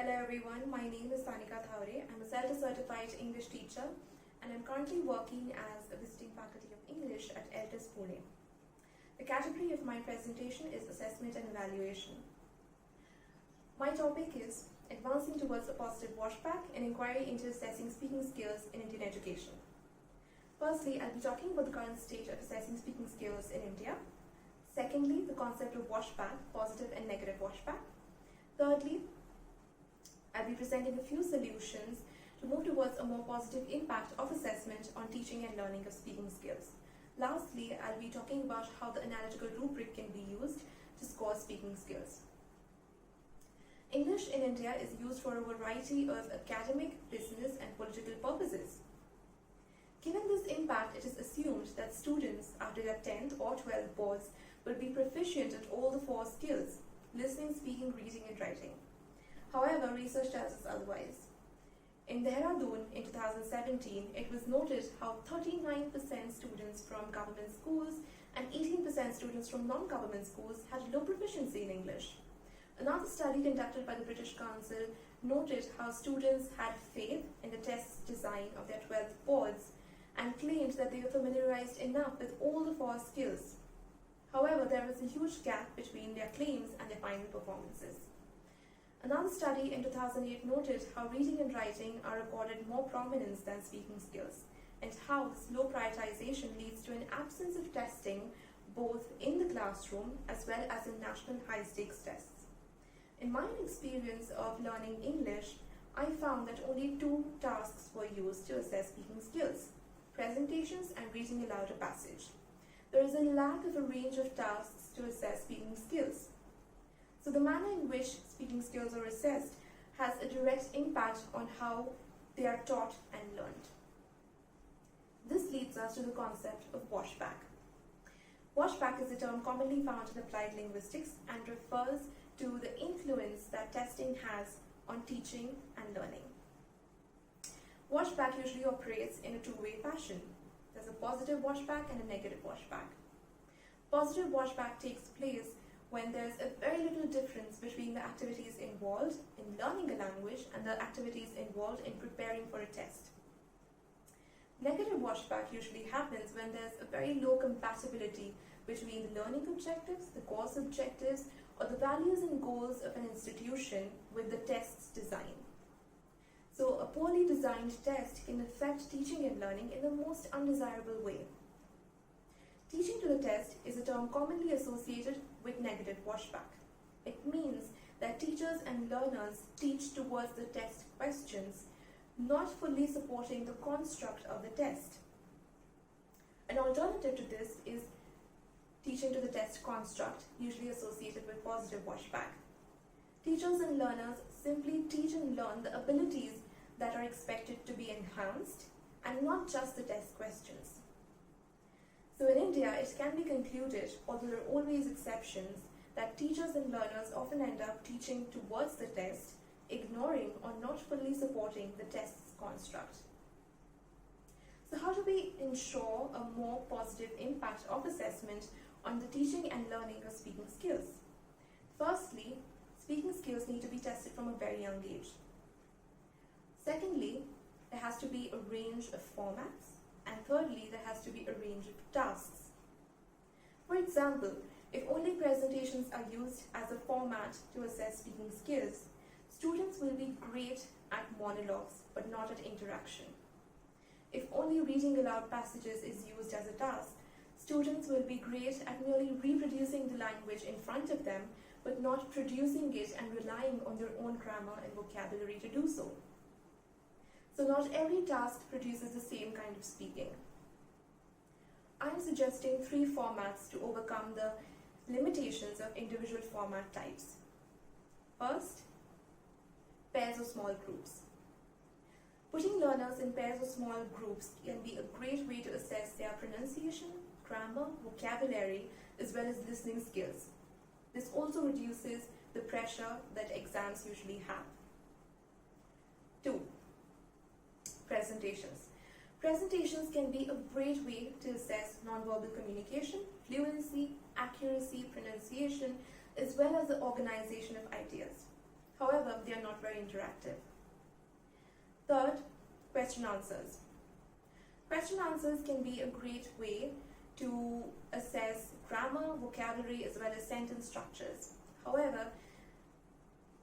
Hello everyone, my name is Sanika Thaware. I'm a certified English teacher and I'm currently working as a visiting faculty of English at LTIS Pune. The category of my presentation is Assessment and Evaluation. My topic is Advancing Towards a Positive Washback, an inquiry into assessing speaking skills in Indian education. Firstly, I'll be talking about the current state of assessing speaking skills in India. Secondly, the concept of washback, positive and negative washback. Thirdly, I'll be presenting a few solutions to move towards a more positive impact of assessment on teaching and learning of speaking skills. Lastly, I'll be talking about how the analytical rubric can be used to score speaking skills. English in India is used for a variety of academic, business, and political purposes. Given this impact, it is assumed that students after their 10th or 12th boards will be proficient at all the four skills: listening, speaking, reading, and writing. However, research tells us otherwise. In Dehradun in 2017, it was noted how 39% students from government schools and 18% students from non-government schools had low proficiency in English. Another study conducted by the British Council noted how students had faith in the test design of their 12th boards and claimed that they were familiarized enough with all the four skills. However, there was a huge gap between their claims and their final performances. Another study in 2008 noted how reading and writing are accorded more prominence than speaking skills, and how this low prioritization leads to an absence of testing both in the classroom as well as in national high-stakes tests. In my experience of learning English, I found that only two tasks were used to assess speaking skills: presentations and reading aloud a passage. There is a lack of a range of tasks to assess speaking skills. So the manner in which speaking skills are assessed has a direct impact on how they are taught and learned. This leads us to the concept of washback. Washback is a term commonly found in applied linguistics and refers to the influence that testing has on teaching and learning. Washback usually operates in a two-way fashion. There's a positive washback and a negative washback. Positive washback takes place when there's a very little difference between the activities involved in learning a language and the activities involved in preparing for a test. Negative washback usually happens when there's a very low compatibility between the learning objectives, the course objectives, or the values and goals of an institution with the test's design. So a poorly designed test can affect teaching and learning in the most undesirable way. Teaching to the test is a term commonly associated with negative washback. It means that teachers and learners teach towards the test questions, not fully supporting the construct of the test. An alternative to this is teaching to the test construct, usually associated with positive washback. Teachers and learners simply teach and learn the abilities that are expected to be enhanced and not just the test questions. So in India, it can be concluded, although there are always exceptions, that teachers and learners often end up teaching towards the test, ignoring or not fully supporting the test's construct. So how do we ensure a more positive impact of assessment on the teaching and learning of speaking skills? Firstly, speaking skills need to be tested from a very young age. Secondly, there has to be a range of formats. And thirdly, there has to be a range of tasks. For example, if only presentations are used as a format to assess speaking skills, students will be great at monologues but not at interaction. If only reading aloud passages is used as a task, students will be great at merely reproducing the language in front of them but not producing it and relying on their own grammar and vocabulary to do so. So not every task produces the same kind of speaking. I'm suggesting three formats to overcome the limitations of individual format types. First, pairs or small groups. Putting learners in pairs or small groups can be a great way to assess their pronunciation, grammar, vocabulary, as well as listening skills. This also reduces the pressure that exams usually have. 2. Presentations. Presentations can be a great way to assess nonverbal communication, fluency, accuracy, pronunciation, as well as the organization of ideas. However, they are not very interactive. Third, question answers. Question answers can be a great way to assess grammar, vocabulary, as well as sentence structures. However,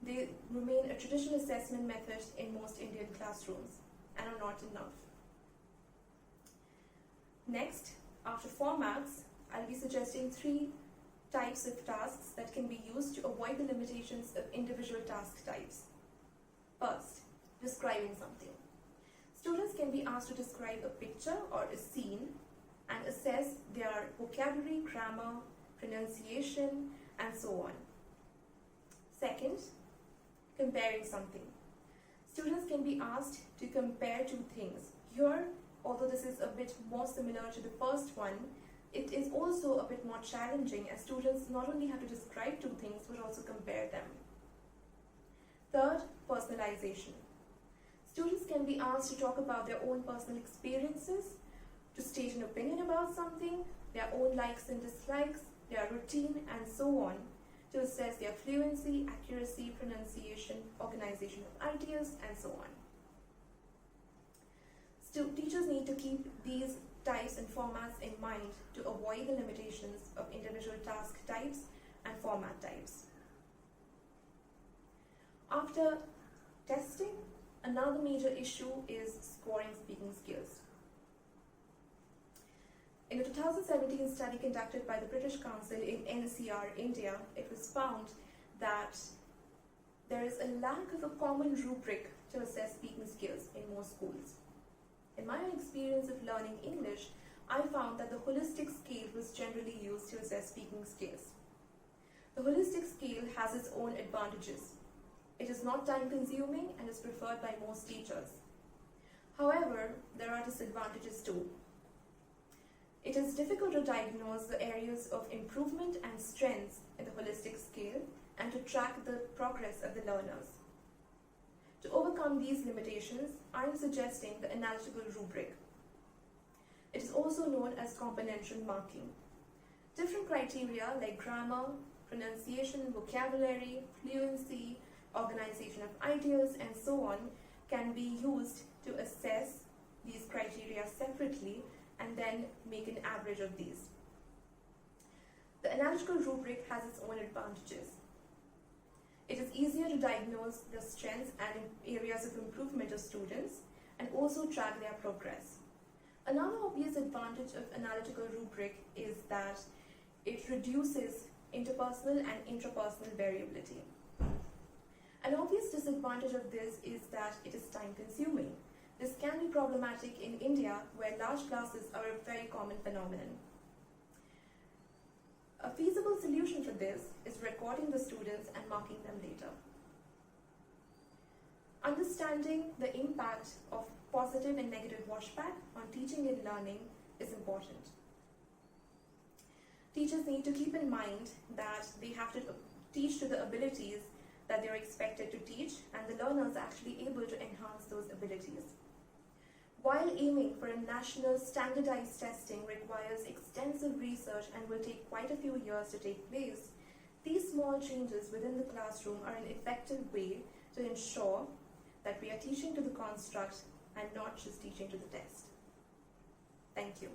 they remain a traditional assessment method in most Indian classrooms and are not enough. Next, after formats, I'll be suggesting 3 types of tasks that can be used to avoid the limitations of individual task types. First, describing something. Students can be asked to describe a picture or a scene and assess their vocabulary, grammar, pronunciation, and so on. Second, comparing something. Students can be asked to compare 2 things. Here, although this is a bit more similar to the first one, it is also a bit more challenging as students not only have to describe 2 things but also compare them. Third, personalization. Students can be asked to talk about their own personal experiences, to state an opinion about something, their own likes and dislikes, their routine, and so on, to assess their fluency, accuracy, pronunciation, organization of ideas, and so on. Teachers need to keep these types and formats in mind to avoid the limitations of individual task types and format types. After testing, another major issue is scoring speaking skills. In a 2017 study conducted by the British Council in NCR, India, it was found that there is a lack of a common rubric to assess speaking skills in most schools. In my own experience of learning English, I found that the holistic scale was generally used to assess speaking skills. The holistic scale has its own advantages. It is not time-consuming and is preferred by most teachers. However, there are disadvantages too. It is difficult to diagnose the areas of improvement and strengths in the holistic scale and to track the progress of the learners. To overcome these limitations, I am suggesting the analytical rubric. It is also known as componential marking. Different criteria like grammar, pronunciation, vocabulary, fluency, organization of ideas, and so on can be used to assess these criteria separately and then make an average of these. The analytical rubric has its own advantages. It is easier to diagnose the strengths and areas of improvement of students and also track their progress. Another obvious advantage of analytical rubric is that it reduces interpersonal and intrapersonal variability. An obvious disadvantage of this is that it is time-consuming. This can be problematic in India, where large classes are a very common phenomenon. A feasible solution for this is recording the students and marking them later. Understanding the impact of positive and negative washback on teaching and learning is important. Teachers need to keep in mind that they have to teach to the abilities that they are expected to teach, and the learners are actually able to enhance those abilities. While aiming for a national standardized testing requires extensive research and will take quite a few years to take place, these small changes within the classroom are an effective way to ensure that we are teaching to the construct and not just teaching to the test. Thank you.